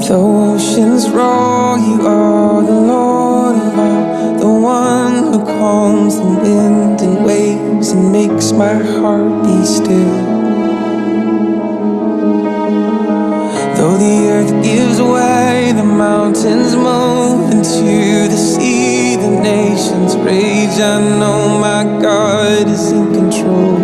The oceans roar, you are the Lord of all, the one who calms the wind and waves and makes my heart be still. Though the earth gives way, the mountains move into the sea, the nations rage, I know my God is in control.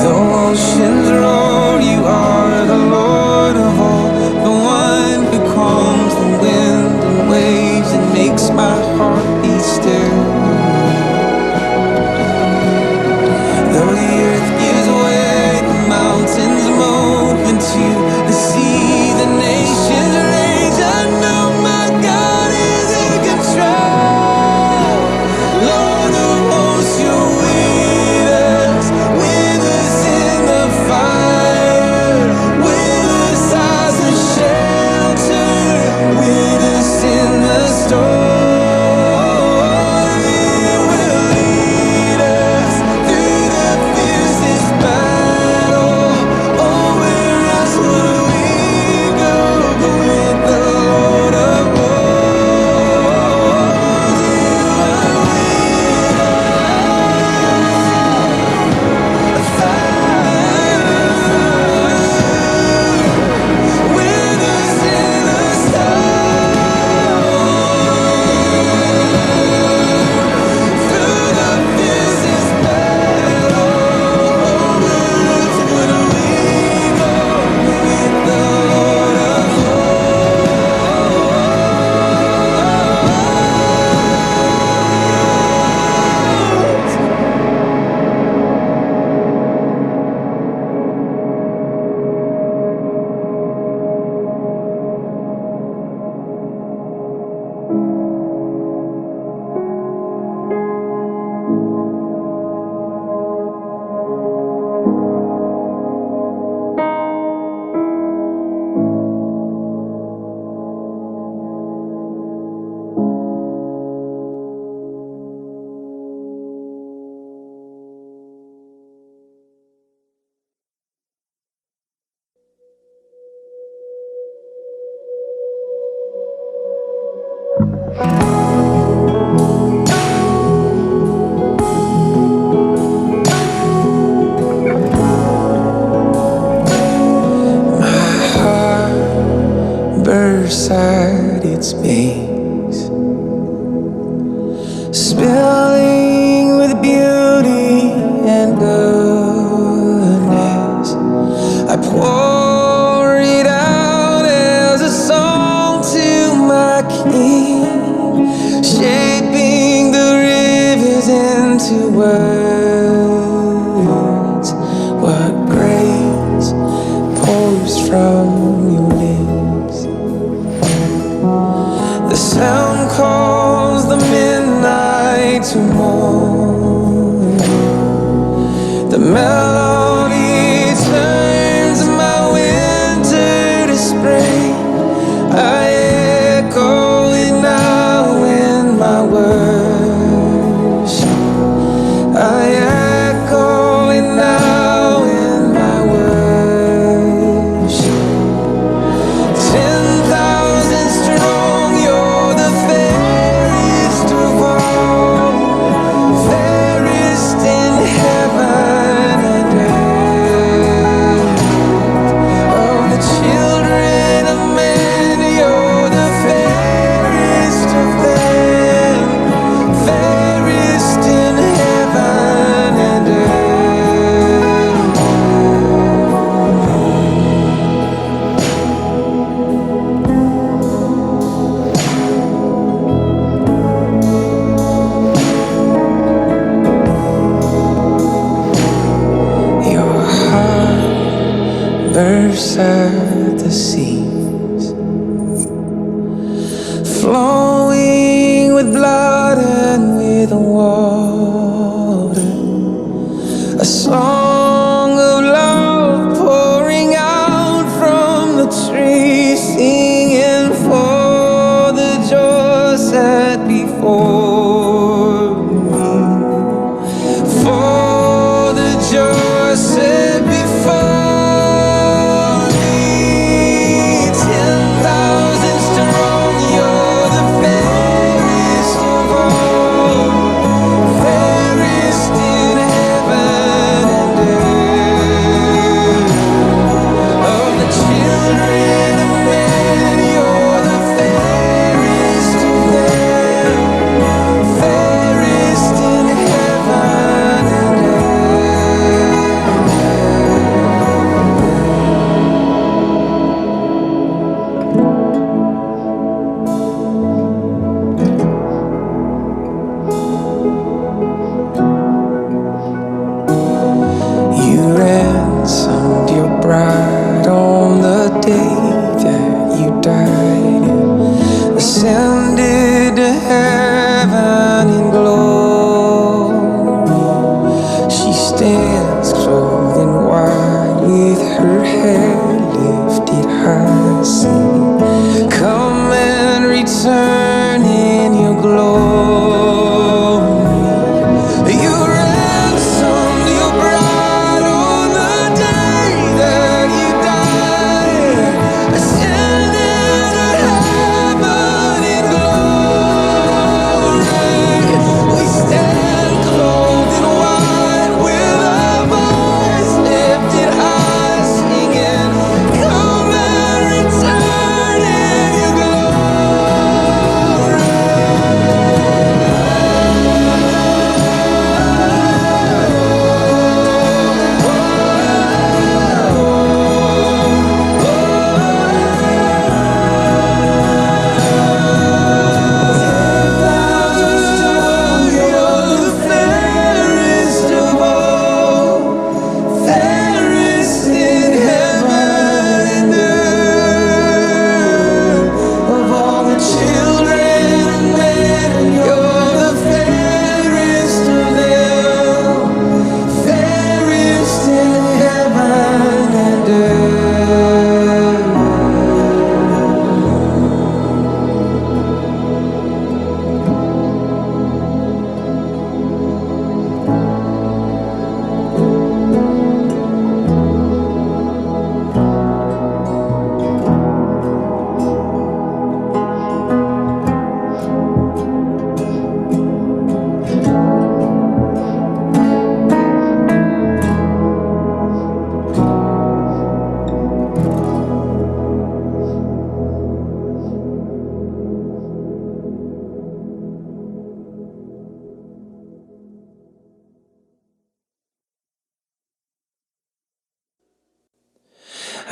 The oceans roar, you are the Lord of all, the one who calms the wind and waves and makes my heart be still. Though the earth gives way, the mountains move into the sea, the nations rage, I know my God is in control. Lord of hosts, you're with us in the fire, with us as a shelter, with us in the storm. You will lead us through the fiercest battle. Oh, where else would we go but with the Lord of hosts? You are with us in the storm, through the fiercest battle. Oh, where else would we go with the Lord of hosts? Bursts at its base, spilling with beauty and goodness. I pour it out as a song to my King, shaping the rivers into words. What grace pours from your lips. The sound calls the midnight to morn. The melody turns my winter to spring. I echo it now in my worship. I echo it now in my worship. 10,000 strong, you're the fairest of all, fairest in heaven and earth. Of the children of men, you're the fairest of them, fairest in heaven and earth. Your heart bursts at the seams, flowing with blood and with water. A song of love pouring out from the tree, singing for the joy set before me, for the joy set before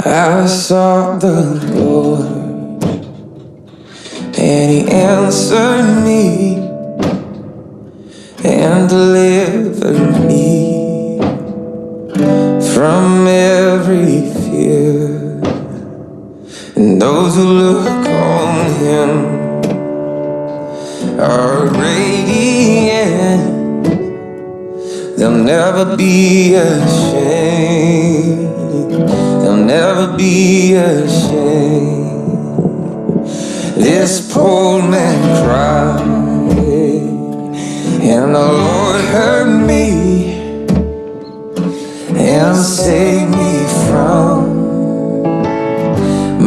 I sought the Lord, and He answered me and delivered me from every fear. And those who look on Him are radiant. They'll never be ashamed. They'll never be ashamed. This poor man cried, and the Lord heard me and saved me from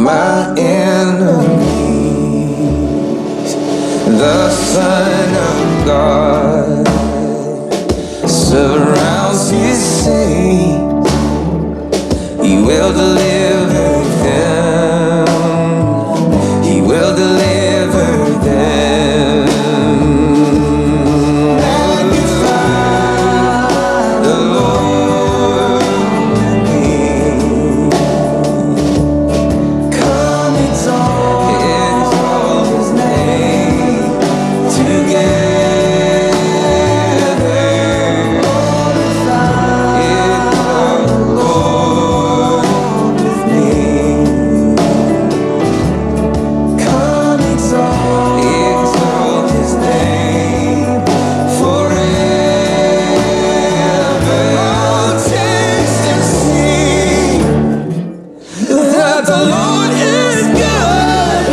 my enemies. The Son of God surrounds His saints. He will deliver them. He will deliver them. Magnify the Lord with me. Come exalt His name together. Exalt the Lord with me. Come exalt His name forever. Oh, taste and see that the Lord is good.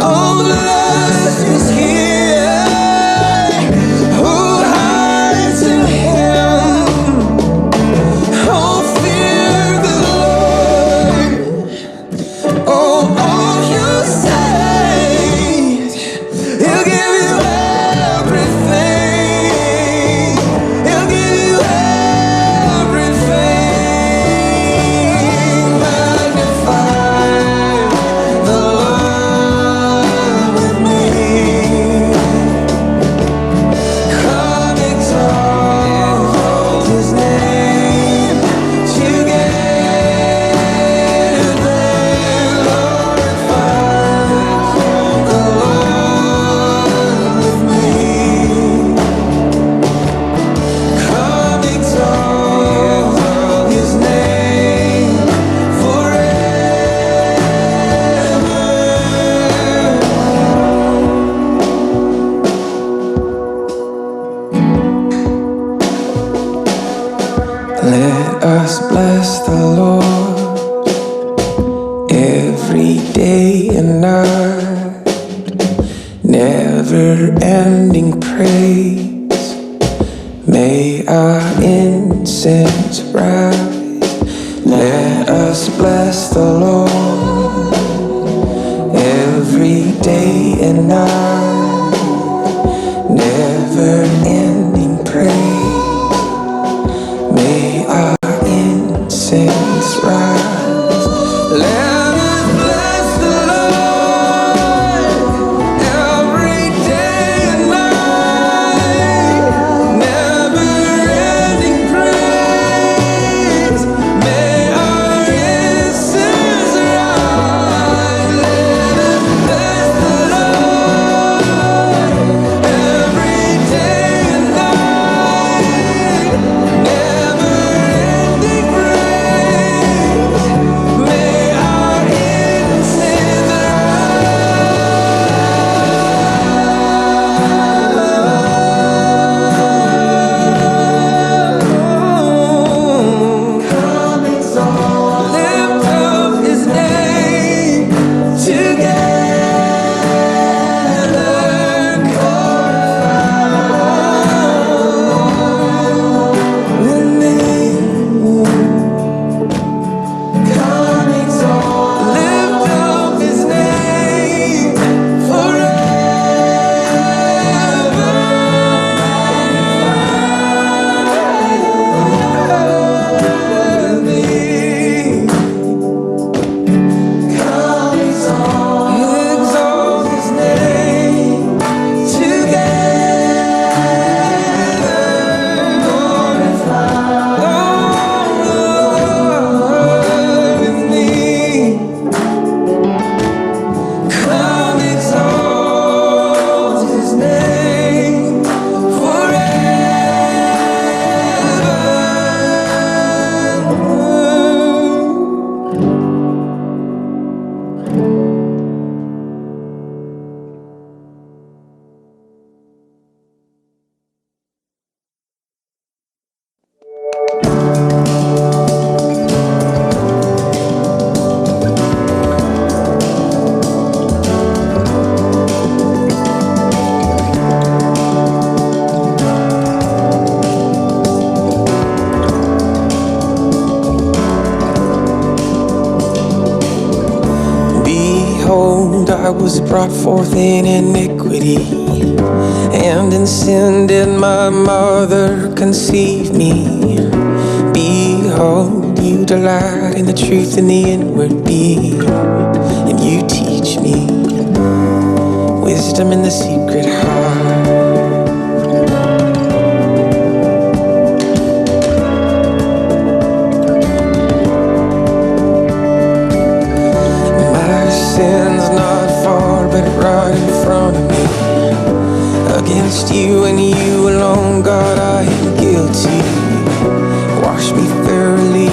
Oh, blessed is He who hides in Him. Oh, fear the Lord. Oh, all you saints, He'll give you everything. He'll give you everything. Magnify the Lord with me. Come exalt His name together. Glorify the Lord with me. Come exalt His name forever. Let us bless the Lord every day and night. Never-ending praise. May our incense rise. Let us bless the Lord every day and night. Never-ending praise. May our incense rise. Let us bless the Lord every day and night. Never-ending praise. May our incense was brought forth in iniquity, and in sin did my mother conceive me. Behold, you delight in the truth in the inward being, and you teach me wisdom in the secret heart. Sin's not far, but right in front of me. Against you and you alone, God, I am guilty. Wash me thoroughly,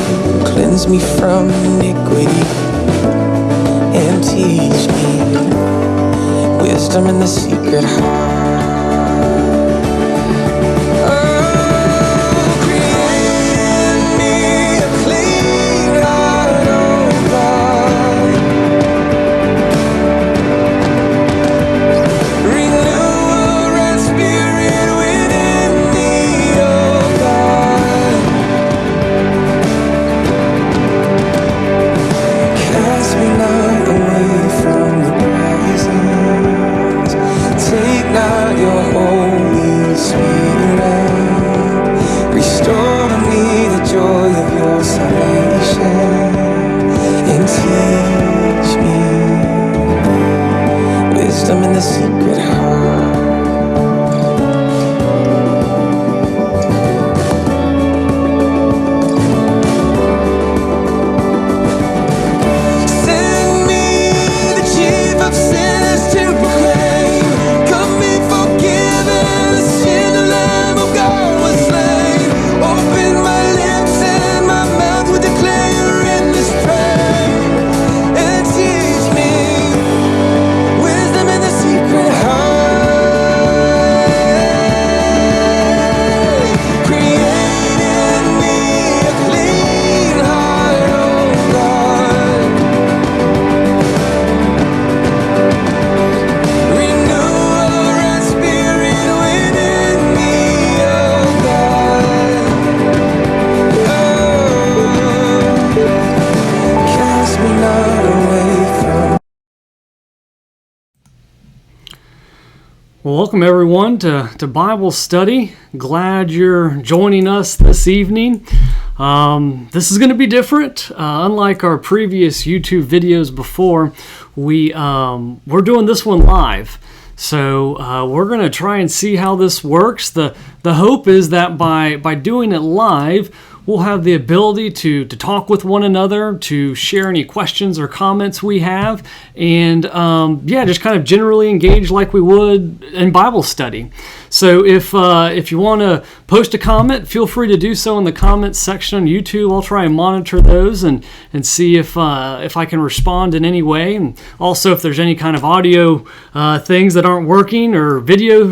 cleanse me from iniquity, and teach me wisdom in the secret heart. Well, welcome everyone to Bible study. Glad you're joining us this evening. This is going to be different. Unlike our previous YouTube videos before, we're doing this one live. So we're going to try and see how this works. The hope is that by doing it live, we'll have the ability to talk with one another, to share any questions or comments we have, and just kind of generally engage like we would in Bible study. So if you want to post a comment, feel free to do so in the comments section on YouTube. I'll try and monitor those and see if I can respond in any way. And also if there's any kind of audio things that aren't working or video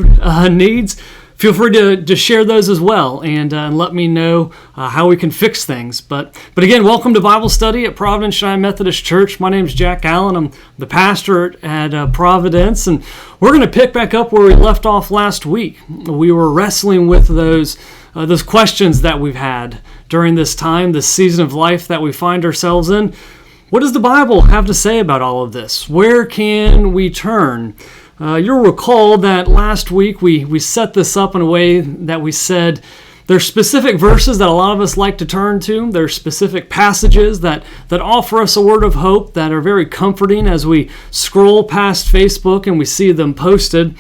needs, feel free to share those as well and let me know how we can fix things. But again, welcome to Bible study at Providence Cheyenne Methodist Church. My name is Jack Allen. I'm the pastor at Providence, and we're going to pick back up where we left off last week. We were wrestling with those questions that we've had during this time, this season of life that we find ourselves in. What does the Bible have to say about all of this? Where can we turn? You'll recall that last week we set this up in a way that we said there's specific verses that a lot of us like to turn to. There's specific passages that offer us a word of hope that are very comforting as we scroll past Facebook and we see them posted.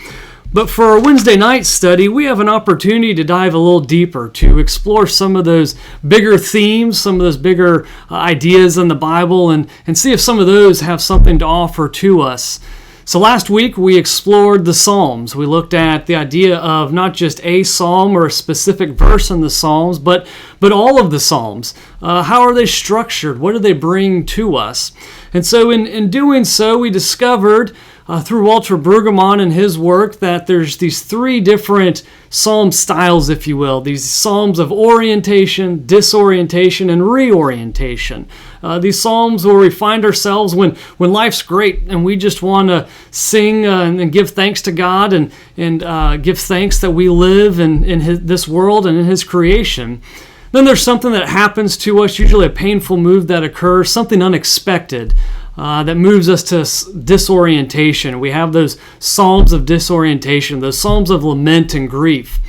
But for our Wednesday night study, we have an opportunity to dive a little deeper, to explore some of those bigger themes, some of those bigger ideas in the Bible, and see if some of those have something to offer to us. So last week we explored the Psalms. We looked at the idea of not just a psalm or a specific verse in the Psalms, but all of the Psalms. How are they structured? What do they bring to us? And so in doing so, we discovered through Walter Brueggemann and his work that there's these three different psalm styles, if you will, these psalms of orientation, disorientation, and reorientation. These psalms where we find ourselves when life's great and we just want to sing and give thanks to God and give thanks that we live in this world and in His creation. Then there's something that happens to us, usually a painful move that occurs, something unexpected. that moves us to disorientation. We have those psalms of disorientation, those psalms of lament and grief.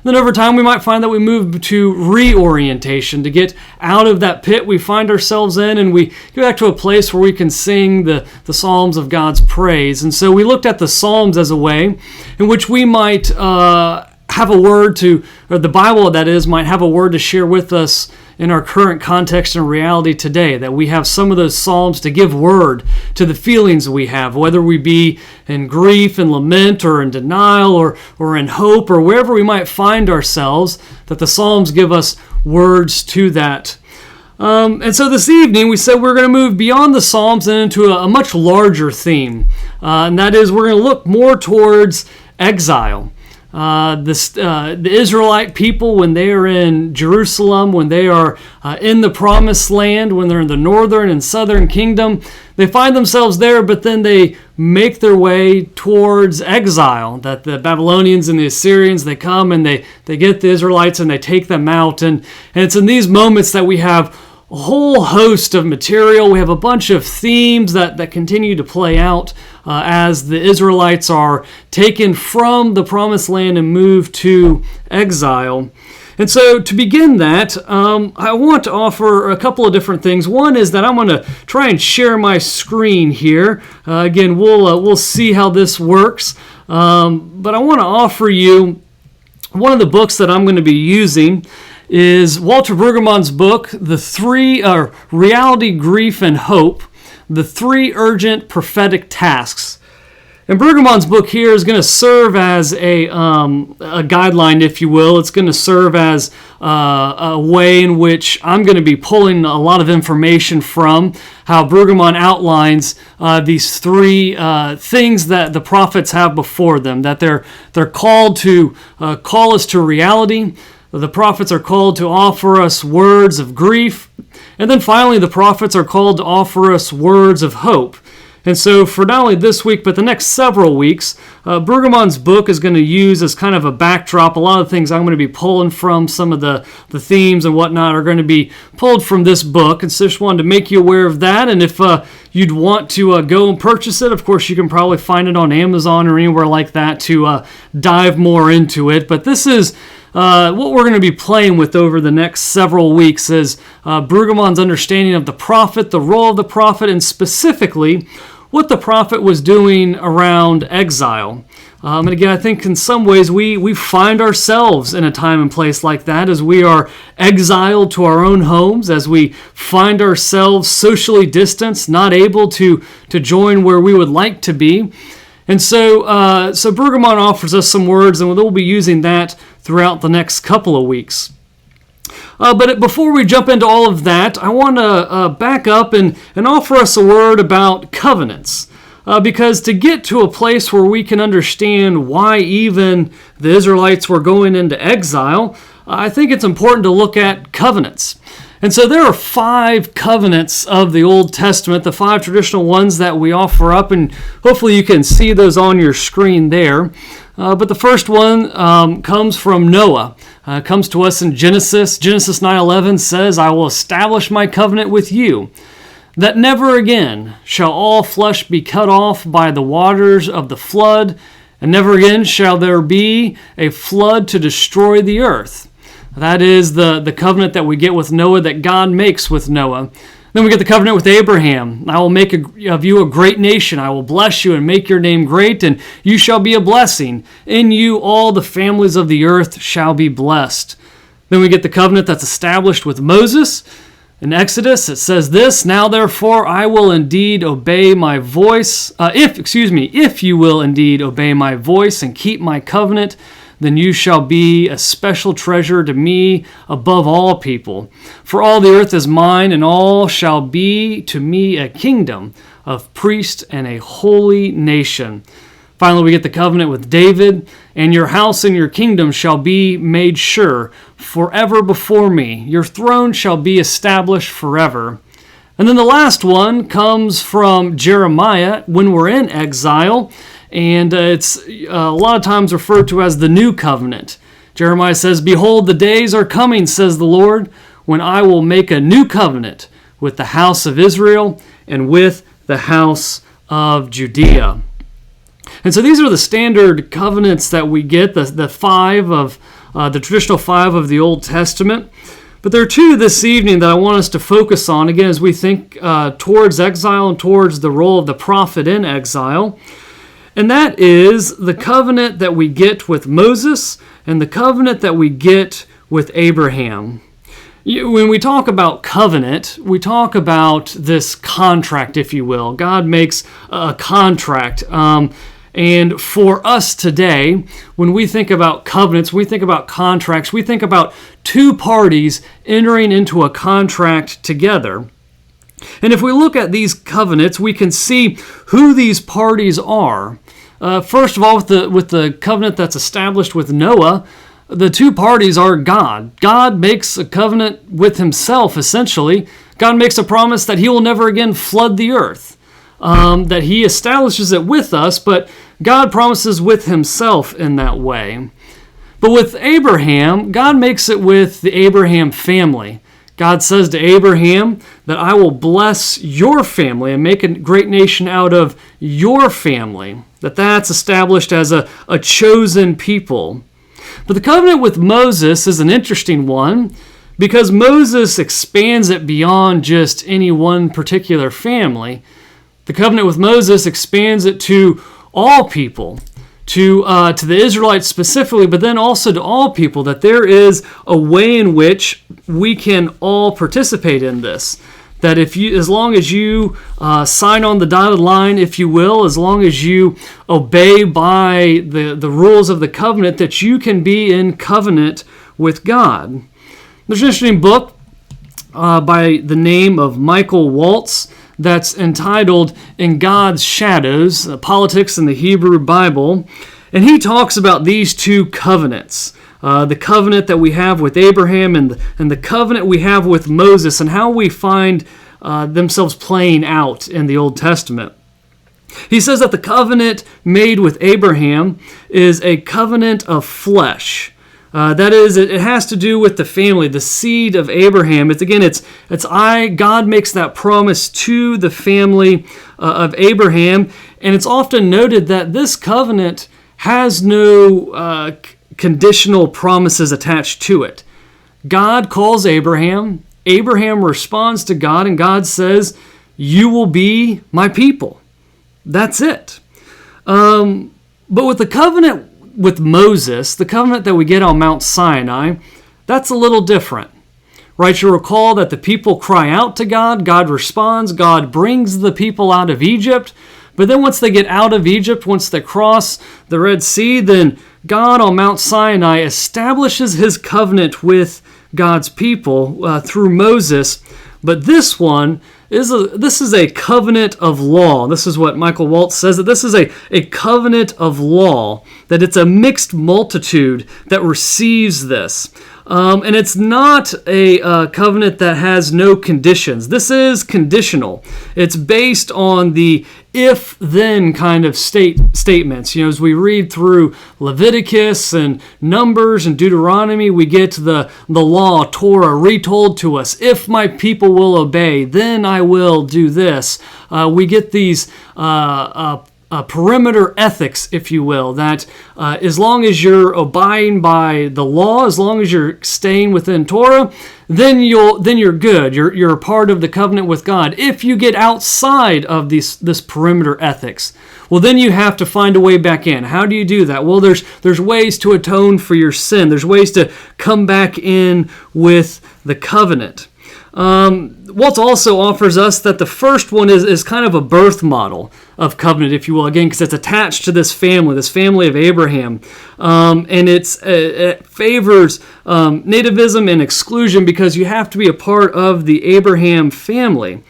Then over time, we might find that we move to reorientation, to get out of that pit we find ourselves in, and we get back to a place where we can sing the psalms of God's praise. And so we looked at the psalms as a way in which we might have a word to, or the Bible that is, might have a word to share with us in our current context and reality today, that we have some of those psalms to give word to the feelings we have, whether we be in grief and lament or in denial or in hope or wherever we might find ourselves, that the psalms give us words to that. And so this evening we said we're going to move beyond the psalms and into a much larger theme, and that is we're going to look more towards exile. The Israelite people, when they are in Jerusalem, when they are in the Promised Land, when they're in the northern and southern kingdom, they find themselves there, but then they make their way towards exile. That the Babylonians and the Assyrians, they come and they get the Israelites and they take them out. And it's in these moments that we have a whole host of material. We have a bunch of themes that continue to play out as the Israelites are taken from the Promised Land and moved to exile. And so to begin that, I want to offer a couple of different things. One is that I'm going to try and share my screen here. Again, we'll see how this works. But I want to offer you one of the books that I'm going to be using is Walter Brueggemann's book, The Three Reality, Grief, and Hope, The Three Urgent Prophetic Tasks. And Brueggemann's book here is going to serve as a guideline, if you will. It's going to serve as a way in which I'm going to be pulling a lot of information from, how Brueggemann outlines these three things that the prophets have before them, that they're called to call us to reality. The prophets are called to offer us words of grief. And then finally, the prophets are called to offer us words of hope. And so for not only this week, but the next several weeks, Brueggemann's book is going to use as kind of a backdrop. A lot of things I'm going to be pulling from, some of the themes and whatnot are going to be pulled from this book. And so just wanted to make you aware of that. And if you'd want to go and purchase it, of course, you can probably find it on Amazon or anywhere like that to dive more into it. But this is what we're going to be playing with over the next several weeks is Brueggemann's understanding of the prophet, the role of the prophet, and specifically what the prophet was doing around exile. And again, I think in some ways we find ourselves in a time and place like that as we are exiled to our own homes, as we find ourselves socially distanced, not able to join where we would like to be. And so Brueggemann offers us some words, and we'll be using that throughout the next couple of weeks. But before we jump into all of that, I want to back up and offer us a word about covenants. Because to get to a place where we can understand why even the Israelites were going into exile, I think it's important to look at covenants. And so there are 5 covenants of the Old Testament, the 5 traditional ones that we offer up, and hopefully you can see those on your screen there. But the first one comes from Noah. Comes to us in Genesis. Genesis 9:11 says, "I will establish my covenant with you, that never again shall all flesh be cut off by the waters of the flood, and never again shall there be a flood to destroy the earth." That is the covenant that we get with Noah, that God makes with Noah. Then we get the covenant with Abraham. "I will make of you a great nation. I will bless you and make your name great, and you shall be a blessing. In you all the families of the earth shall be blessed." Then we get the covenant that's established with Moses. In Exodus, it says this, "Now therefore I will indeed obey my voice. If you will indeed obey my voice and keep my covenant, then you shall be a special treasure to me above all people. For all the earth is mine, and all shall be to me a kingdom of priests and a holy nation." Finally, we get the covenant with David, "And your house and your kingdom shall be made sure forever before me. Your throne shall be established forever." And then the last one comes from Jeremiah when we're in exile, and it's a lot of times referred to as the New Covenant. Jeremiah says, "Behold, the days are coming, says the Lord, when I will make a new covenant with the house of Israel and with the house of Judea. And so these are the standard covenants that we get, the five of the traditional five of the Old Testament. But there are two this evening that I want us to focus on, again, as we think towards exile and towards the role of the prophet in exile. And that is the covenant that we get with Moses and the covenant that we get with Abraham. When we talk about covenant, we talk about this contract, if you will. God makes a contract. And for us today, when we think about covenants, we think about contracts, we think about two parties entering into a contract together. And if we look at these covenants, we can see who these parties are. First of all, with the covenant that's established with Noah, the two parties are God. God makes a covenant with himself, essentially. God makes a promise that he will never again flood the earth, that he establishes it with us, but God promises with himself in that way. But with Abraham, God makes it with the Abraham family. God says to Abraham that I will bless your family and make a great nation out of your family, that's established as a chosen people. But the covenant with Moses is an interesting one because Moses expands it beyond just any one particular family. The covenant with Moses expands it to all people, to the Israelites specifically, but then also to all people, that there is a way in which we can all participate in this. That as long as you sign on the dotted line, if you will, as long as you obey by the rules of the covenant, that you can be in covenant with God. There's an interesting book by the name of Michael Waltz that's entitled In God's Shadows, Politics in the Hebrew Bible. And he talks about these two covenants. The covenant that we have with Abraham and the covenant we have with Moses, and how we find themselves playing out in the Old Testament. He says that the covenant made with Abraham is a covenant of flesh. That is, it has to do with the family, the seed of Abraham. God makes that promise to the family of Abraham, and it's often noted that this covenant has no conditional promises attached to it. God calls Abraham. Abraham responds to God, and God says, "You will be my people." That's it. But with the covenant with Moses, the covenant that we get on Mount Sinai, that's a little different. Right? You'll recall that the people cry out to God, God responds, God brings the people out of Egypt. But then once they get out of Egypt, once they cross the Red Sea, then God on Mount Sinai establishes his covenant with God's people through Moses. But this one is a covenant of law. This is what Michael Waltz says, that this is a covenant of law, that it's a mixed multitude that receives this. And it's not a covenant that has no conditions. This is conditional. It's based on the if-then kind of statements. As we read through Leviticus and Numbers and Deuteronomy, we get the law, Torah, retold to us. If my people will obey, then I will do this. We get these perimeter ethics, if you will, that as long as you're abiding by the law, as long as you're staying within Torah, then you're good. You're a part of the covenant with God. If you get outside of this perimeter ethics, well, then you have to find a way back in. How do you do that? Well, there's ways to atone for your sin. There's ways to come back in with the covenant. Waltz also offers us that the first one is kind of a birth model of covenant, if you will, again, because it's attached to this family of Abraham. And it favors nativism and exclusion because you have to be a part of the Abraham family.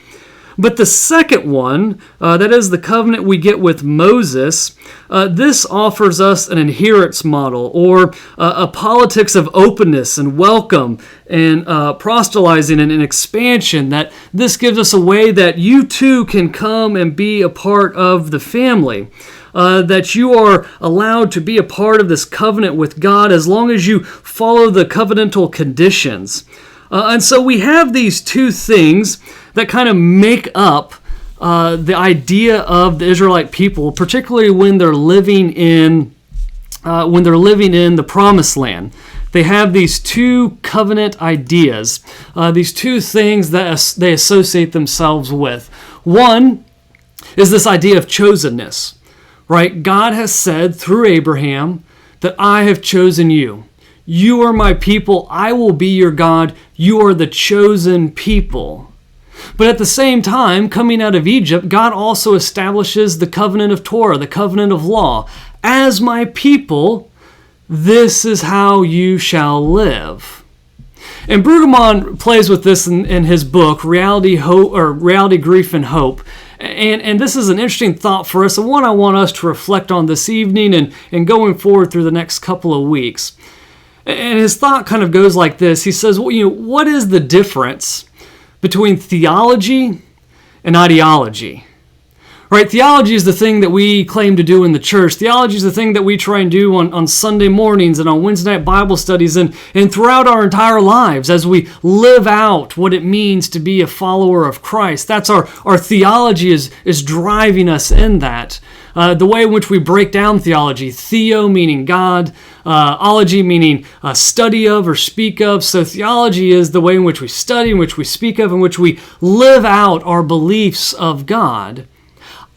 But the second one, that is the covenant we get with Moses, this offers us an adherence model, or a politics of openness and welcome and proselytizing and expansion, that this gives us a way that you too can come and be a part of the family. That you are allowed to be a part of this covenant with God as long as you follow the covenantal conditions. And so we have these two things that kind of make up the idea of the Israelite people, particularly when they're living in the Promised Land. They have these two covenant ideas, these two things that they associate themselves with. One is this idea of chosenness, right? God has said through Abraham that I have chosen you. You are my people. I will be your God. You are the chosen people. But at the same time, coming out of Egypt, God also establishes the covenant of Torah, the covenant of law. As my people, this is how you shall live. And Brueggemann plays with this in his book, Reality, Grief, and Hope. And this is an interesting thought for us, and one I want us to reflect on this evening and going forward through the next couple of weeks. And his thought kind of goes like this. He says, well, what is the difference between theology and ideology? Right? Theology is the thing that we claim to do in the church. Theology is the thing that we try and do on Sunday mornings and on Wednesday night Bible studies and throughout our entire lives as we live out what it means to be a follower of Christ. That's our theology is driving us in that. The way in which we break down theology, theo meaning God, ology meaning study of or speak of. So theology is the way in which we study, in which we speak of, in which we live out our beliefs of God.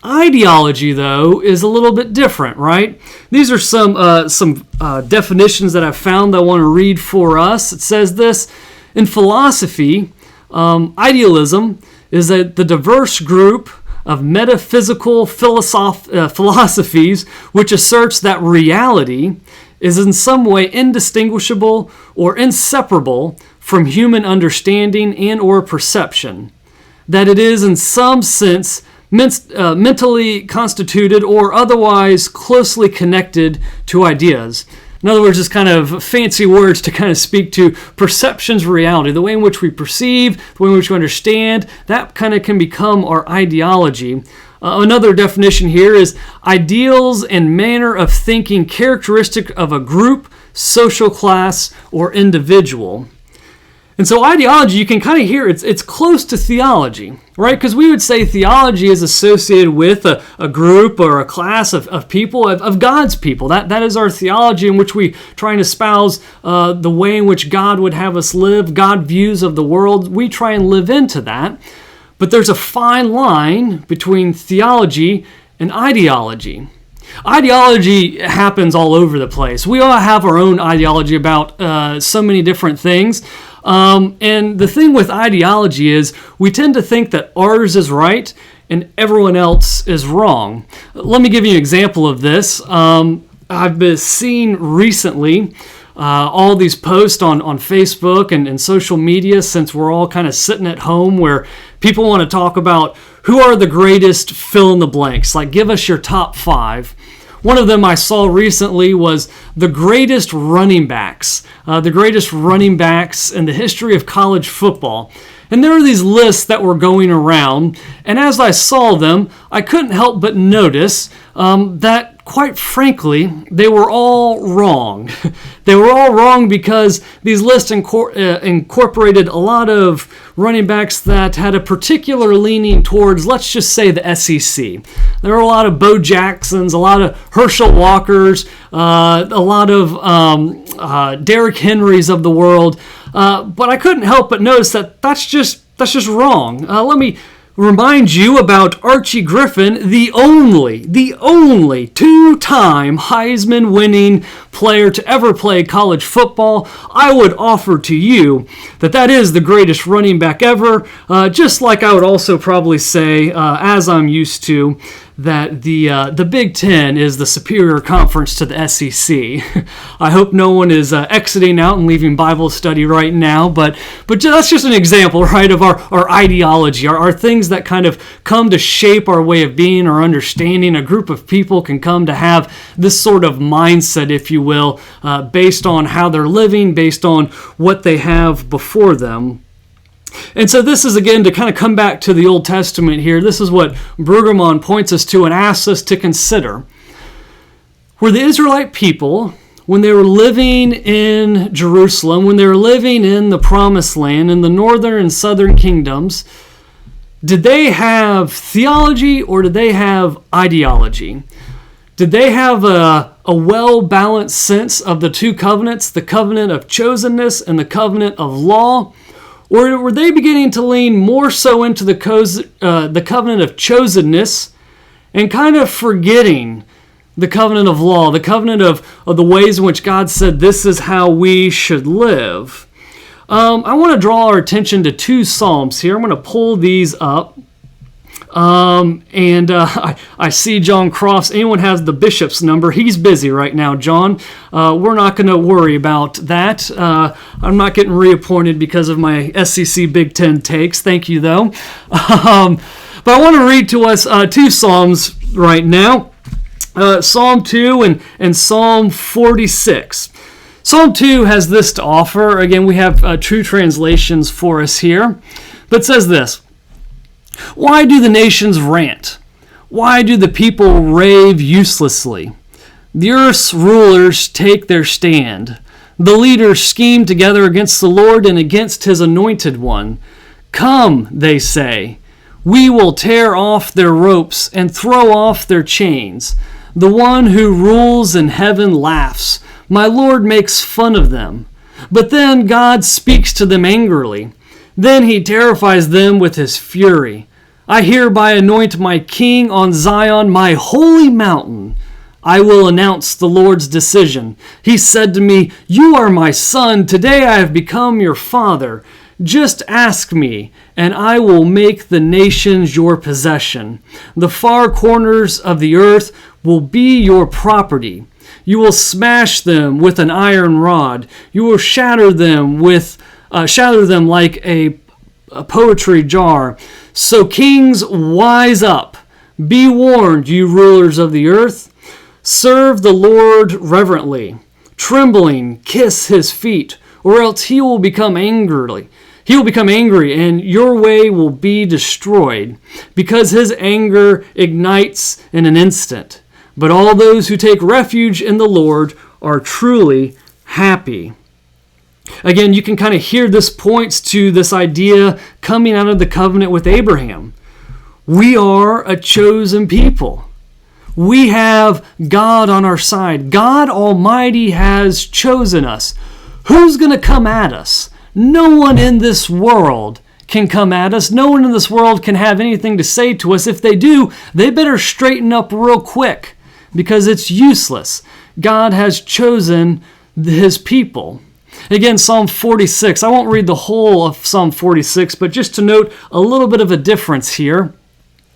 Ideology, though, is a little bit different, right? These are some definitions that I've found that I want to read for us. It says this: in philosophy, idealism is the diverse group of metaphysical philosophies which asserts that reality is in some way indistinguishable or inseparable from human understanding and or perception, that it is in some sense mentally constituted or otherwise closely connected to ideas. In other words, just kind of fancy words to kind of speak to perception's reality, the way in which we perceive, the way in which we understand, that kind of can become our ideology. Another definition here is ideals and manner of thinking characteristic of a group, social class, or individual. And so ideology, you can kind of hear it's close to theology, right? Because we would say theology is associated with a group or a class of people, of God's people. That is our theology in which we try and espouse the way in which God would have us live, God views of the world. We try and live into that. But there's a fine line between theology and ideology. Ideology happens all over the place. We all have our own ideology about so many different things. And the thing with ideology is we tend to think that ours is right and everyone else is wrong. Let me give you an example of this. I've been seeing recently all these posts on Facebook and social media, since we're all kind of sitting at home, where people want to talk about who are the greatest fill in the blanks, like give us your top 5. One of them I saw recently was the greatest running backs in the history of college football. And there were these lists that were going around, and as I saw them, I couldn't help but notice that, quite frankly, they were all wrong. They were all wrong because these lists incorporated a lot of running backs that had a particular leaning towards, let's just say, the SEC. There were a lot of Bo Jacksons, a lot of Herschel Walkers, a lot of Derrick Henrys of the world. But I couldn't help but notice that that's just wrong. Let me remind you about Archie Griffin, the only 2-time Heisman-winning player to ever play college football. I would offer to you that is the greatest running back ever, just like I would also probably say, as I'm used to, that the Big Ten is the superior conference to the SEC. I hope no one is exiting out and leaving Bible study right now, but that's just an example, right, of our ideology, our things that kind of come to shape our way of being, our understanding. A group of people can come to have this sort of mindset, if you will, based on how they're living, based on what they have before them. And so this is, again, to kind of come back to the Old Testament here. This is what Brueggemann points us to and asks us to consider. Were the Israelite people, when they were living in Jerusalem, when they were living in the Promised Land, in the northern and southern kingdoms, Did they have theology or did they have ideology? Did they have a well-balanced sense of the two covenants, the covenant of chosenness and the covenant of law? Or were they beginning to lean more so into the covenant of chosenness and kind of forgetting the covenant of law, the covenant of the ways in which God said this is how we should live? I want to draw our attention to two Psalms here. I'm going to pull these up. I see John Crofts. Anyone has the bishop's number? He's busy right now, John. We're not going to worry about that. I'm not getting reappointed because of my SEC Big Ten takes. Thank you, though. But I want to read to us two Psalms right now. Psalm 2 and Psalm 46. Psalm 2 has this to offer. Again, we have true translations for us here. But it says this: "Why do the nations rant? Why do the people rave uselessly? The earth's rulers take their stand. The leaders scheme together against the Lord and against his anointed one. Come, they say, we will tear off their ropes and throw off their chains. The one who rules in heaven laughs. My Lord makes fun of them. But then God speaks to them angrily. Then he terrifies them with his fury. I hereby anoint my king on Zion, my holy mountain. I will announce the Lord's decision. He said to me, you are my son. Today I have become your father. Just ask me, and I will make the nations your possession. The far corners of the earth will be your property. You will smash them with an iron rod. You will shatter them like a poetry jar. So kings, wise up. Be warned, you rulers of the earth. Serve the Lord reverently. Trembling, kiss his feet, or else he will become angry. He will become angry, and your way will be destroyed, because his anger ignites in an instant. But all those who take refuge in the Lord are truly happy." Again, you can kind of hear this points to this idea coming out of the covenant with Abraham. We are a chosen people. We have God on our side. God Almighty has chosen us. Who's going to come at us? No one in this world can come at us. No one in this world can have anything to say to us. If they do, they better straighten up real quick, because it's useless. God has chosen his people. Again, Psalm 46. I won't read the whole of Psalm 46, but just to note a little bit of a difference here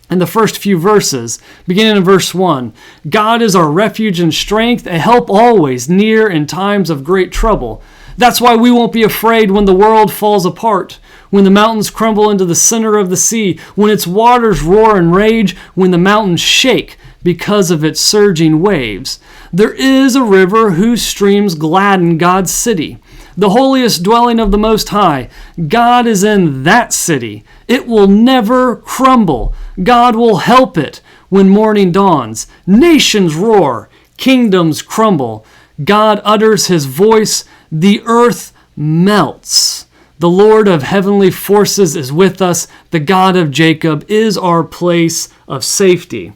in the first few verses, beginning in verse 1. God is our refuge and strength, a help always near in times of great trouble. That's why we won't be afraid when the world falls apart, when the mountains crumble into the center of the sea, when its waters roar and rage, when the mountains shake because of its surging waves. There is a river whose streams gladden God's city, the holiest dwelling of the Most High. God is in that city. It will never crumble. God will help it when morning dawns. Nations roar, kingdoms crumble. God utters his voice, the earth melts. The Lord of heavenly forces is with us. The God of Jacob is our place of safety.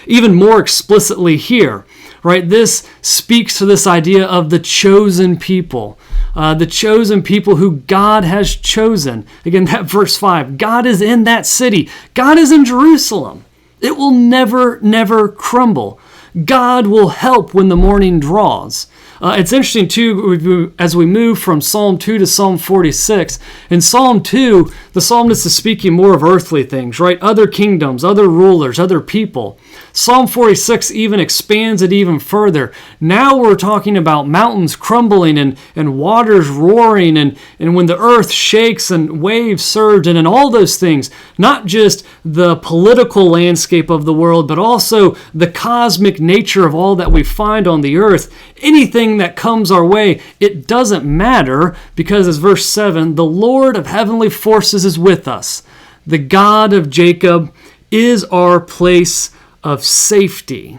Even more explicitly here, right? This speaks to this idea of the chosen people. The chosen people who God has chosen. Again, that verse 5. God is in that city. God is in Jerusalem. It will never, never crumble. God will help when the morning draws. It's interesting, too, as we move from Psalm 2 to Psalm 46. In Psalm 2, the psalmist is speaking more of earthly things, right? Other kingdoms, other rulers, other people. Psalm 46 even expands it even further. Now we're talking about mountains crumbling and waters roaring and when the earth shakes and waves surge and all those things. Not just the political landscape of the world, but also the cosmic nature of all that we find on the earth. Anything that comes our way, it doesn't matter, because as verse 7, the Lord of heavenly forces is with us. The God of Jacob is our place of safety.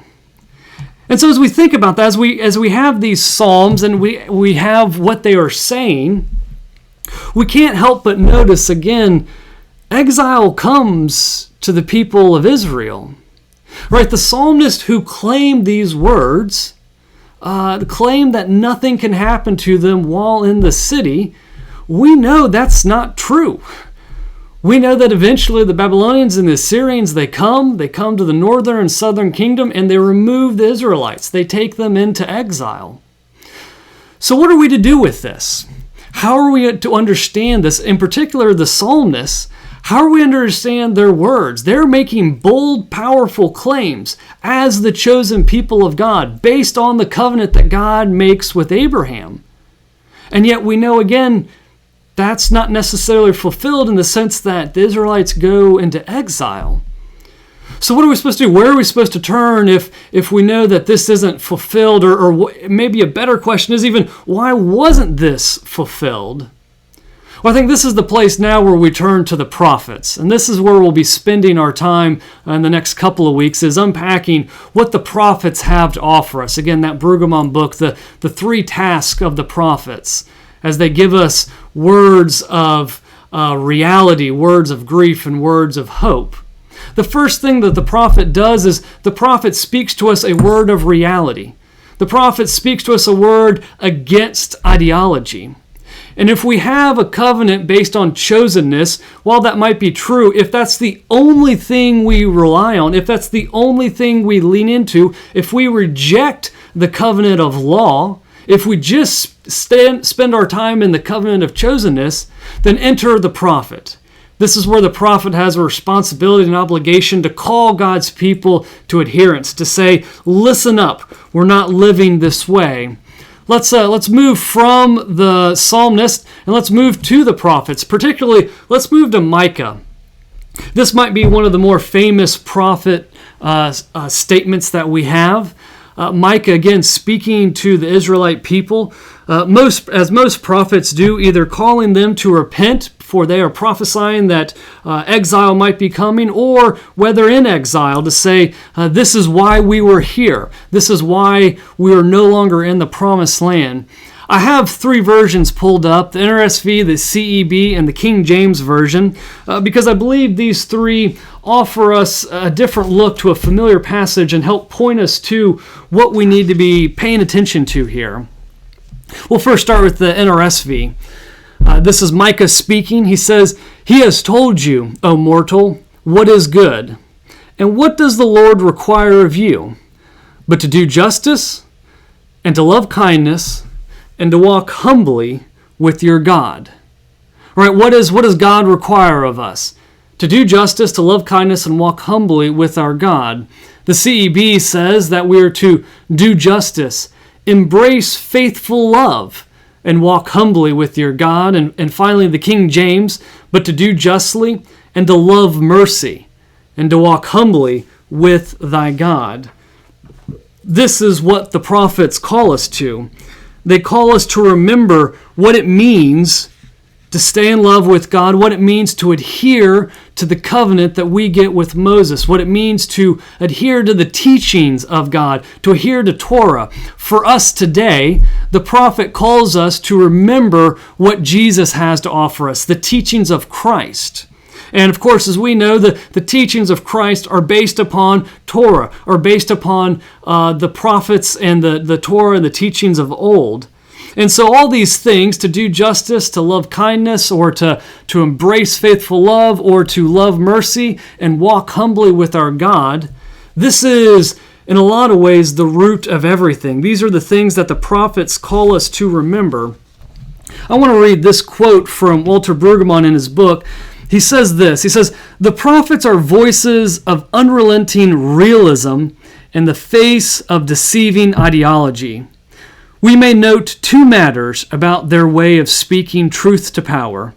And so as we think about that, as we have these psalms and we have what they are saying, we can't help but notice again exile comes to the people of Israel. Right, the psalmist who claimed these words, claimed that nothing can happen to them while in the city, we know that's not true. We know that eventually the Babylonians and the Assyrians, they come to the northern and southern kingdom, and they remove the Israelites. They take them into exile. So what are we to do with this? How are we to understand this? In particular, the psalmists, how are we to understand their words? They're making bold, powerful claims as the chosen people of God based on the covenant that God makes with Abraham. And yet we know, again, that's not necessarily fulfilled in the sense that the Israelites go into exile. So what are we supposed to do? Where are we supposed to turn if we know that this isn't fulfilled? Or maybe a better question is even, why wasn't this fulfilled? Well, I think this is the place now where we turn to the prophets. And this is where we'll be spending our time in the next couple of weeks, is unpacking what the prophets have to offer us. Again, that Brueggemann book, the three tasks of the prophets, as they give us words of reality, words of grief, and words of hope. The first thing that the prophet does is the prophet speaks to us a word of reality. The prophet speaks to us a word against ideology. And if we have a covenant based on chosenness, while that might be true, if that's the only thing we rely on, if that's the only thing we lean into, if we reject the covenant of law, if we just spend our time in the covenant of chosenness, then enter the prophet. This is where the prophet has a responsibility and obligation to call God's people to adherence, to say, listen up, we're not living this way. Let's move from the psalmist and let's move to the prophets. Particularly, let's move to Micah. This might be one of the more famous prophet statements that we have. Micah, again, speaking to the Israelite people, as most prophets do, either calling them to repent, for they are prophesying that exile might be coming, or whether in exile to say, this is why we were here. This is why we are no longer in the promised land. I have three versions pulled up, the NRSV, the CEB, and the King James Version, because I believe these three offer us a different look to a familiar passage and help point us to what we need to be paying attention to here. We'll first start with the NRSV. This is Micah speaking. He says, "He has told you, O mortal, what is good. And what does the Lord require of you? But to do justice, and to love kindness, and to walk humbly with your God." All right, what does God require of us? To do justice, to love kindness, and walk humbly with our God. The CEB says that we are to do justice, embrace faithful love, and walk humbly with your God. And finally, the King James, but to do justly, and to love mercy, and to walk humbly with thy God. This is what the prophets call us to. They call us to remember what it means to stay in love with God, what it means to adhere to the covenant that we get with Moses, what it means to adhere to the teachings of God, to adhere to Torah. For us today, the prophet calls us to remember what Jesus has to offer us, the teachings of Christ. And of course, as we know, the teachings of Christ are based upon Torah, are based upon the prophets and the Torah and the teachings of old. And so all these things, to do justice, to love kindness, or to embrace faithful love, or to love mercy and walk humbly with our God, this is, in a lot of ways, the root of everything. These are the things that the prophets call us to remember. I want to read this quote from Walter Brueggemann in his book. He says this, he says, "The prophets are voices of unrelenting realism in the face of deceiving ideology. We may note two matters about their way of speaking truth to power.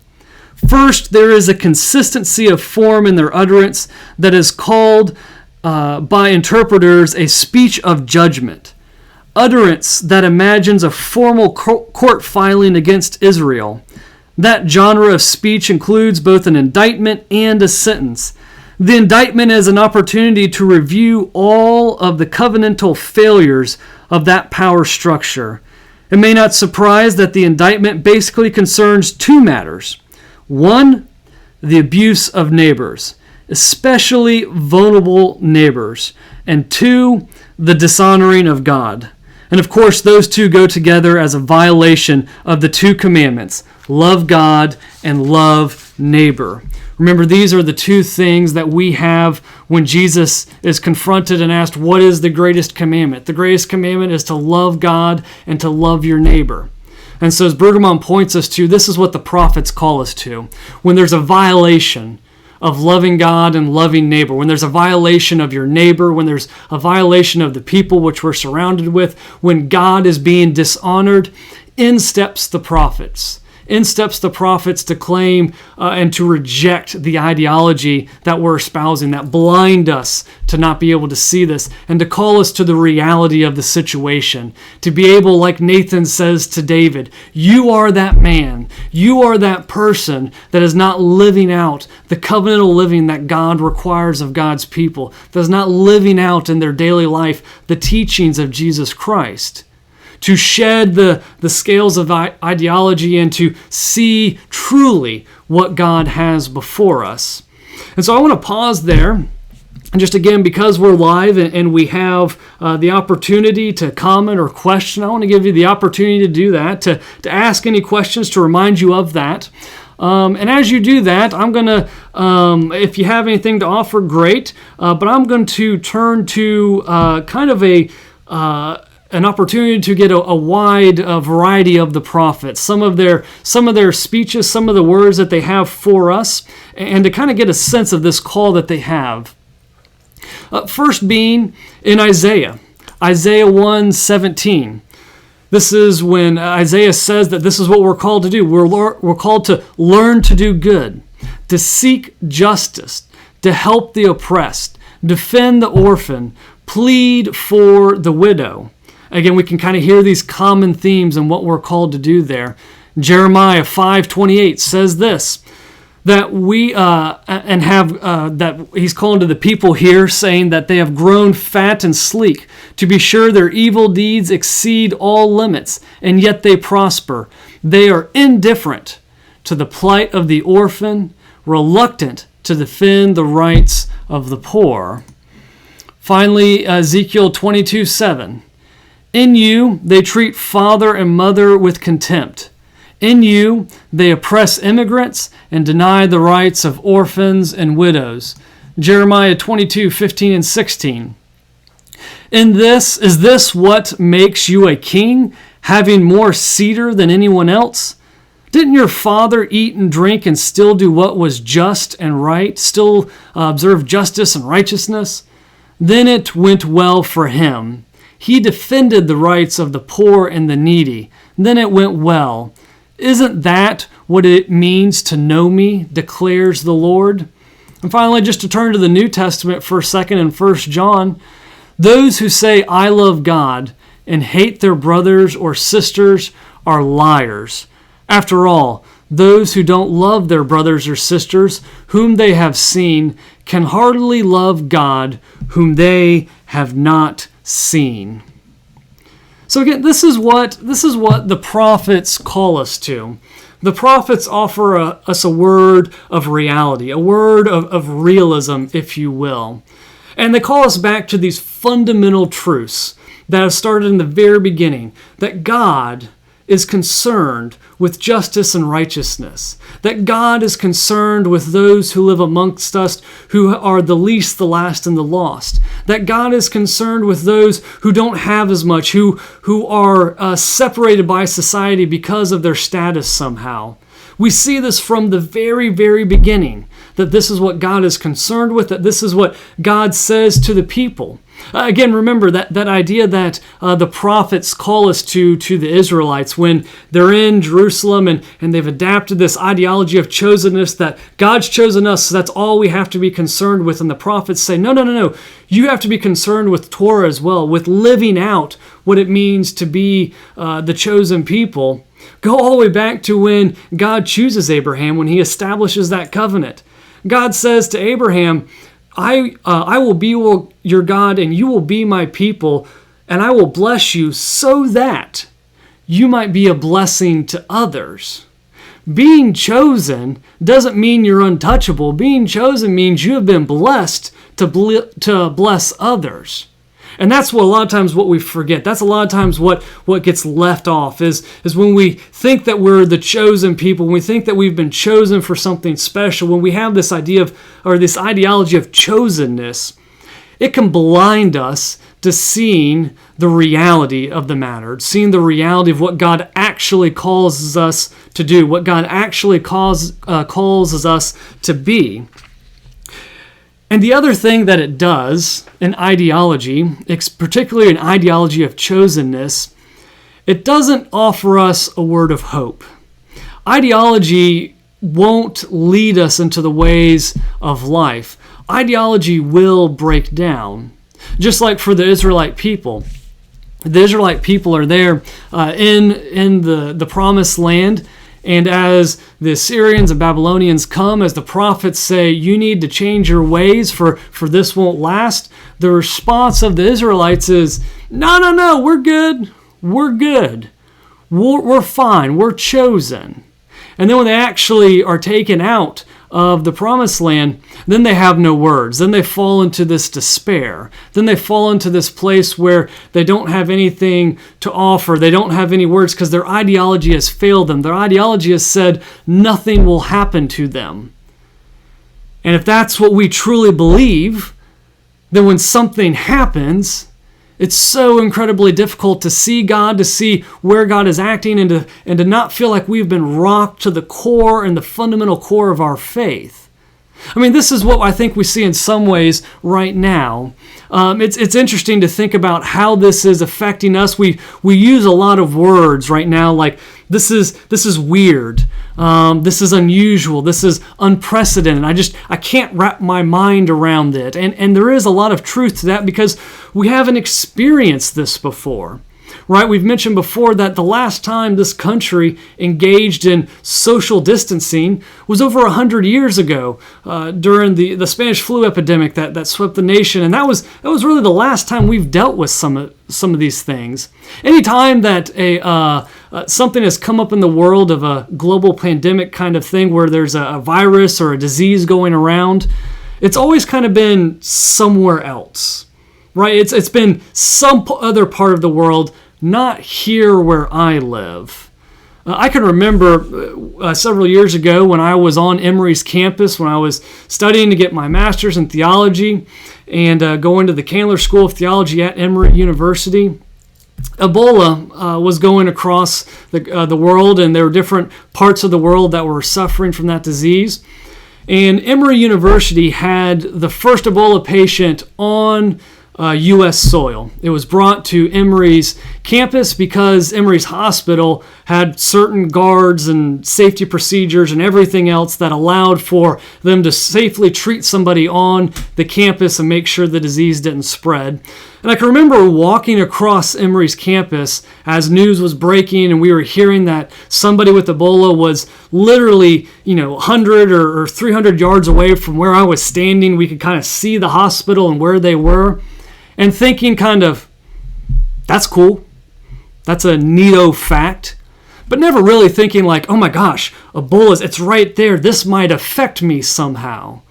First, there is a consistency of form in their utterance that is called by interpreters a speech of judgment, utterance that imagines a formal court filing against Israel. That genre of speech includes both an indictment and a sentence. The indictment is an opportunity to review all of the covenantal failures of that power structure. It may not surprise that the indictment basically concerns two matters. One, the abuse of neighbors, especially vulnerable neighbors. And 2, the dishonoring of God. And of course, those two go together as a violation of the 2 commandments: love God and love neighbor. Remember, these are the 2 things that we have when Jesus is confronted and asked, what is the greatest commandment? The greatest commandment is to love God and to love your neighbor. And so as Brueggemann points us to, this is what the prophets call us to. When there's a violation of loving God and loving neighbor, when there's a violation of your neighbor, when there's a violation of the people which we're surrounded with, when God is being dishonored, in steps the prophets. In steps the prophets to claim and to reject the ideology that we're espousing, that blind us to not be able to see this, and to call us to the reality of the situation. To be able, like Nathan says to David, you are that man, you are that person that is not living out the covenantal living that God requires of God's people, that is not living out in their daily life the teachings of Jesus Christ. To shed the scales of ideology and to see truly what God has before us. And so I want to pause there. And just again, because we're live and we have the opportunity to comment or question, I want to give you the opportunity to do that, to ask any questions, to remind you of that. And as you do that, I'm going to, if you have anything to offer, great. But I'm going to turn to kind of an opportunity to get a wide variety of the prophets, some of their speeches, some of the words that they have for us, and to kind of get a sense of this call that they have. First being in Isaiah 1:17. This is when Isaiah says that this is what we're called to do. We're called to learn to do good, to seek justice, to help the oppressed, defend the orphan, plead for the widow. Again, we can kind of hear these common themes and what we're called to do there. Jeremiah 5:28 says this, that we that he's calling to the people here, saying that they have grown fat and sleek. To be sure, their evil deeds exceed all limits, and yet they prosper. They are indifferent to the plight of the orphan, reluctant to defend the rights of the poor. Finally, Ezekiel 22:7. In you, they treat father and mother with contempt. In you, they oppress immigrants and deny the rights of orphans and widows. Jeremiah 22:15 and 16. Is this what makes you a king, having more cedar than anyone else? Didn't your father eat and drink and still do what was just and right, still observe justice and righteousness? Then it went well for him. He defended the rights of the poor and the needy. Then it went well. Isn't that what it means to know me, declares the Lord? And finally, just to turn to the New Testament for a second in 1 John, those who say, I love God, and hate their brothers or sisters are liars. After all, those who don't love their brothers or sisters whom they have seen can hardly love God whom they have not seen. So again, this is what the prophets call us to. The prophets offer us a word of reality, a word of realism, if you will. And they call us back to these fundamental truths that have started in the very beginning, that God is concerned with justice and righteousness, that God is concerned with those who live amongst us who are the least, the last, and the lost, that God is concerned with those who don't have as much, who are separated by society because of their status somehow. We see this from the very, very beginning, that this is what God is concerned with, that this is what God says to the people. Again, remember that idea that the prophets call us to the Israelites when they're in Jerusalem and they've adapted this ideology of chosenness, that God's chosen us, so that's all we have to be concerned with. And the prophets say, no. You have to be concerned with Torah as well, with living out what it means to be the chosen people. Go all the way back to when God chooses Abraham, when he establishes that covenant. God says to Abraham, I will be your God and you will be my people, and I will bless you so that you might be a blessing to others. Being chosen doesn't mean you're untouchable. Being chosen means you have been blessed to bless others. And that's what a lot of times what we forget. That's a lot of times what gets left off is when we think that we're the chosen people, when we think that we've been chosen for something special, when we have this idea of, or this ideology of chosenness, it can blind us to seeing the reality of the matter, seeing the reality of what God actually calls us to do, what God actually calls us to be. And the other thing that it does, an ideology, particularly an ideology of chosenness, it doesn't offer us a word of hope. Ideology won't lead us into the ways of life. Ideology will break down. Just like for the Israelite people. The Israelite people are there in the promised land, and as the Assyrians and Babylonians come, as the prophets say, you need to change your ways for this won't last, the response of the Israelites is, no, we're good. We're fine. We're chosen. And then when they actually are taken out of the promised land, then they have no words. Then they fall into this despair. Then they fall into this place where they don't have anything to offer. They don't have any words because their ideology has failed them. Their ideology has said nothing will happen to them. And if that's what we truly believe, then when something happens, it's so incredibly difficult to see God, to see where God is acting, and to not feel like we've been rocked to the core and the fundamental core of our faith. I mean, this is what I think we see in some ways right now. It's interesting to think about how this is affecting us. We use a lot of words right now like this is weird, this is unusual, this is unprecedented. I can't wrap my mind around it. And there is a lot of truth to that because we haven't experienced this before. Right? We've mentioned before that the last time this country engaged in social distancing was over 100 years ago during the Spanish flu epidemic that swept the nation. And that was really the last time we've dealt with some of these things. Anytime that something has come up in the world of a global pandemic kind of thing where there's a virus or a disease going around, it's always kind of been somewhere else. Right? It's been some other part of the world, not here where I live. I can remember several years ago when I was on Emory's campus, when I was studying to get my master's in theology and going to the Candler School of Theology at Emory University. Ebola was going across the world, and there were different parts of the world that were suffering from that disease. And Emory University had the first Ebola patient on U.S. soil. It was brought to Emory's campus because Emory's hospital had certain guards and safety procedures and everything else that allowed for them to safely treat somebody on the campus and make sure the disease didn't spread. And I can remember walking across Emory's campus as news was breaking and we were hearing that somebody with Ebola was literally, 100 or 300 yards away from where I was standing. We could kind of see the hospital and where they were. And thinking kind of, that's cool. That's a neato fact. But never really thinking like, oh my gosh, Ebola, it's right there. This might affect me somehow.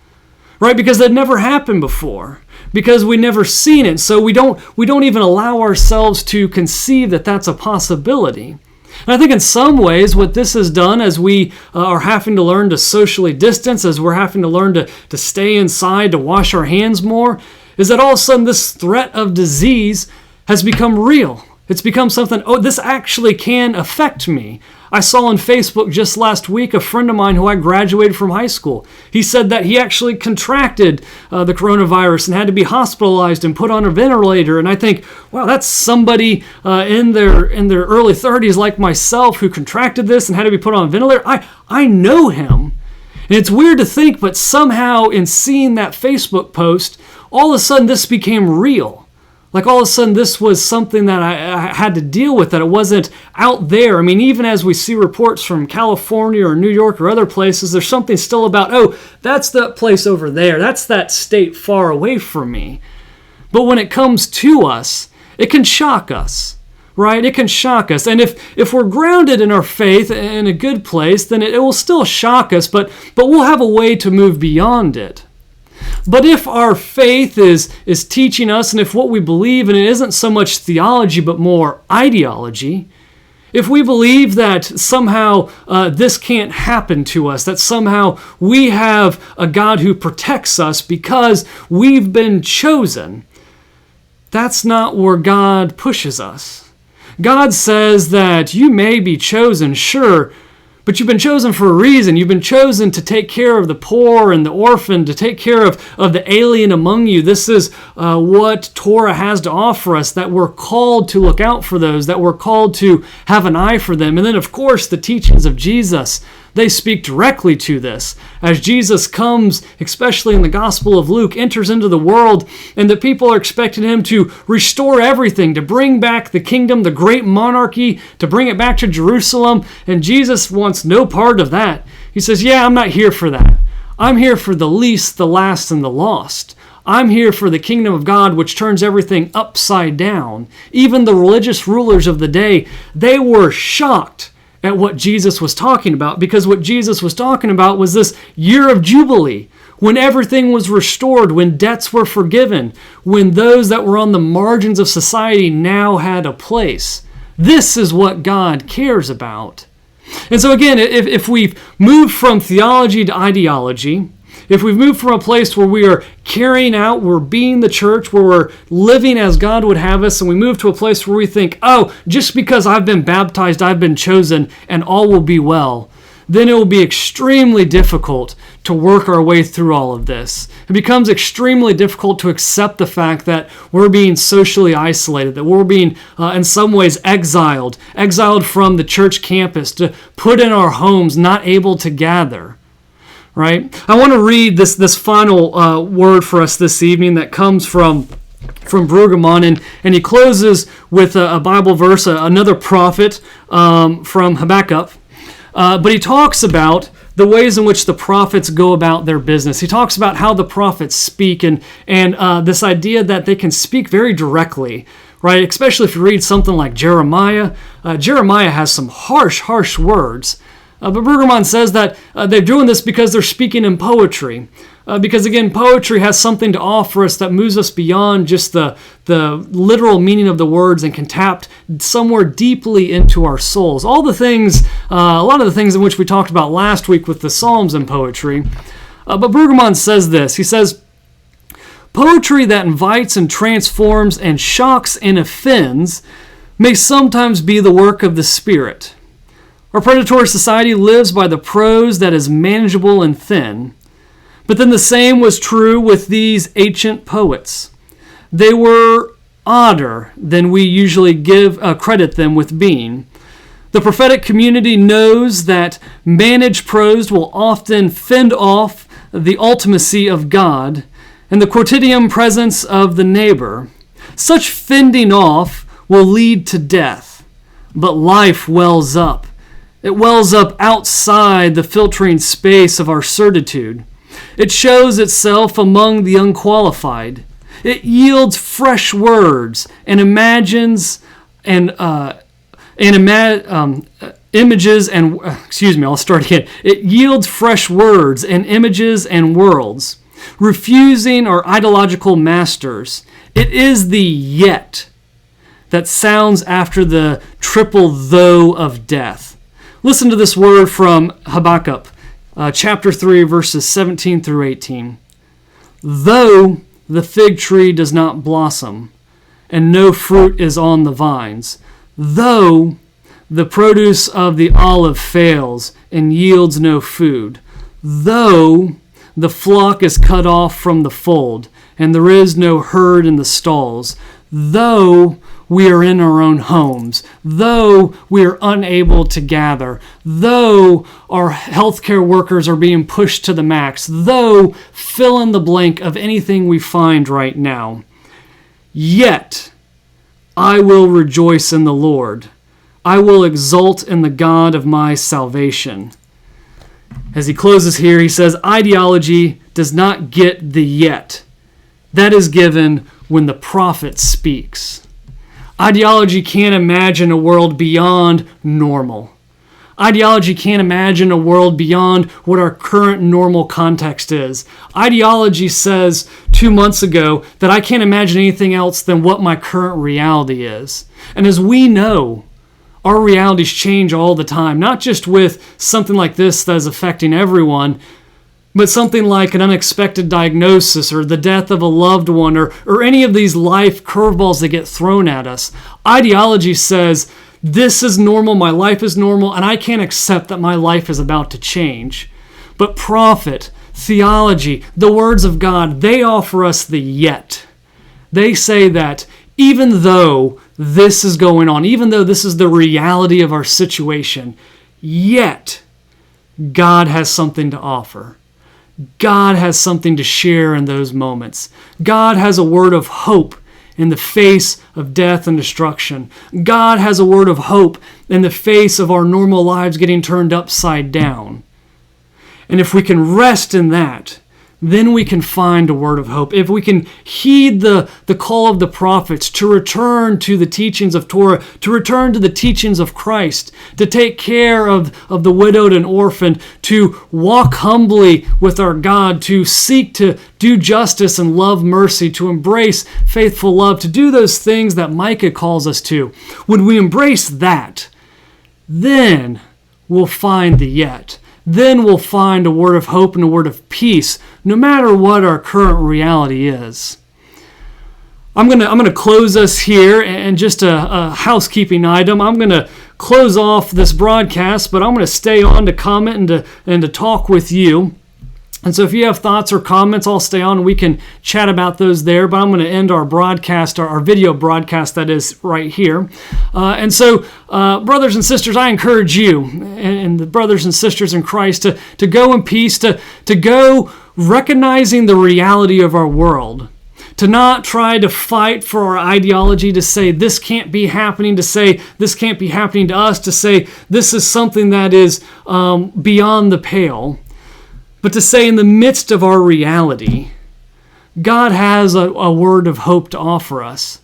Right? Because that never happened before. Because we never seen it. So we don't even allow ourselves to conceive that that's a possibility. And I think in some ways what this has done as we are having to learn to socially distance, as we're having to learn to stay inside, to wash our hands more, is that all of a sudden this threat of disease has become real. It's become something, this actually can affect me. I saw on Facebook just last week a friend of mine who I graduated from high school. He said that he actually contracted the coronavirus and had to be hospitalized and put on a ventilator. And I think, wow, that's somebody in their early 30s like myself who contracted this and had to be put on a ventilator. I know him. And it's weird to think, but somehow in seeing that Facebook post, all of a sudden this became real. Like all of a sudden this was something that I had to deal with, that it wasn't out there. I mean, even as we see reports from California or New York or other places, there's something still about, that's that place over there. That's that state far away from me. But when it comes to us, it can shock us. right? It can shock us. And if we're grounded in our faith in a good place, then it will still shock us, but we'll have a way to move beyond it. But if our faith is teaching us, and if what we believe, and it isn't so much theology, but more ideology, if we believe that somehow this can't happen to us, that somehow we have a God who protects us because we've been chosen, that's not where God pushes us. God says that you may be chosen, sure, but you've been chosen for a reason. You've been chosen to take care of the poor and the orphan, to take care of the alien among you. This is what Torah has to offer us, that we're called to look out for those, that we're called to have an eye for them. And then, of course, the teachings of Jesus, they speak directly to this. As Jesus comes, especially in the Gospel of Luke, enters into the world, and the people are expecting him to restore everything, to bring back the kingdom, the great monarchy, to bring it back to Jerusalem. And Jesus wants no part of that. He says, yeah, I'm not here for that. I'm here for the least, the last, and the lost. I'm here for the kingdom of God, which turns everything upside down. Even the religious rulers of the day, they were shocked at what Jesus was talking about, because what Jesus was talking about was this year of Jubilee, when everything was restored, when debts were forgiven, when those that were on the margins of society now had a place. This is what God cares about. And so again, if we've moved from theology to ideology, if we've moved from a place where we are carrying out, we're being the church, where we're living as God would have us, and we move to a place where we think, oh, just because I've been baptized, I've been chosen, and all will be well, then it will be extremely difficult to work our way through all of this. It becomes extremely difficult to accept the fact that we're being socially isolated, that we're being, in some ways, exiled from the church campus, to put in our homes, not able to gather. Right? I want to read this final word for us this evening that comes from Brueggemann, and he closes with a Bible verse, another prophet from Habakkuk. But he talks about the ways in which the prophets go about their business. He talks about how the prophets speak, and this idea that they can speak very directly, right? Especially if you read something like Jeremiah. Jeremiah has some harsh words. But Brueggemann says that they're doing this because they're speaking in poetry. Because again, poetry has something to offer us that moves us beyond just the literal meaning of the words and can tap somewhere deeply into our souls. All the things, a lot of the things in which we talked about last week with the Psalms and poetry. But Brueggemann says this. He says, poetry that invites and transforms and shocks and offends may sometimes be the work of the Spirit. Our predatory society lives by the prose that is manageable and thin. But then the same was true with these ancient poets. They were odder than we usually give credit them with being. The prophetic community knows that managed prose will often fend off the ultimacy of God and the quotidian presence of the neighbor. Such fending off will lead to death, but life wells up. It wells up outside the filtering space of our certitude. It shows itself among the unqualified. It yields fresh words and imagines and images and I'll start again. It yields fresh words and images and worlds, refusing our ideological masters. It is the yet that sounds after the triple though of death. Listen to this word from Habakkuk, chapter 3, verses 17 through 18. Though the fig tree does not blossom, and no fruit is on the vines, though the produce of the olive fails and yields no food, though the flock is cut off from the fold, and there is no herd in the stalls, though we are in our own homes, though we are unable to gather, though our healthcare workers are being pushed to the max, though fill in the blank of anything we find right now, yet I will rejoice in the Lord. I will exult in the God of my salvation. As he closes here, he says, ideology does not get the yet. That is given when the prophet speaks. Ideology can't imagine a world beyond normal. Ideology can't imagine a world beyond what our current normal context is. Ideology says 2 months ago that I can't imagine anything else than what my current reality is. And as we know, our realities change all the time, not just with something like this that is affecting everyone, but something like an unexpected diagnosis or the death of a loved one or any of these life curveballs that get thrown at us. Ideology says, this is normal, my life is normal, and I can't accept that my life is about to change. But prophet, theology, the words of God, they offer us the yet. They say that even though this is going on, even though this is the reality of our situation, yet God has something to offer. God has something to share in those moments. God has a word of hope in the face of death and destruction. God has a word of hope in the face of our normal lives getting turned upside down. And if we can rest in that, then we can find a word of hope. If we can heed the call of the prophets to return to the teachings of Torah, to return to the teachings of Christ, to take care of the widowed and orphaned, to walk humbly with our God, to seek to do justice and love mercy, to embrace faithful love, to do those things that Micah calls us to. When we embrace that, then we'll find the yet. Then we'll find a word of hope and a word of peace, no matter what our current reality is. I'm gonna close us here, and just a housekeeping item. I'm gonna close off this broadcast, but I'm gonna stay on to comment and to talk with you. And so if you have thoughts or comments, I'll stay on and we can chat about those there. But I'm going to end our broadcast, our video broadcast, that is right here. And so, brothers and sisters, I encourage you and the brothers and sisters in Christ to go in peace, to go recognizing the reality of our world. To not try to fight for our ideology, to say this can't be happening, to say this can't be happening to us, to say this is something that is beyond the pale. But to say in the midst of our reality, God has a word of hope to offer us.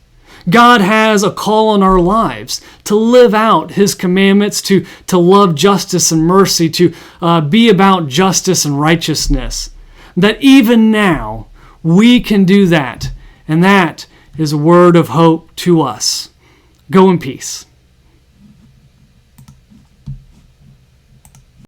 God has a call on our lives to live out His commandments, to love justice and mercy, to be about justice and righteousness. That even now, we can do that. And that is a word of hope to us. Go in peace.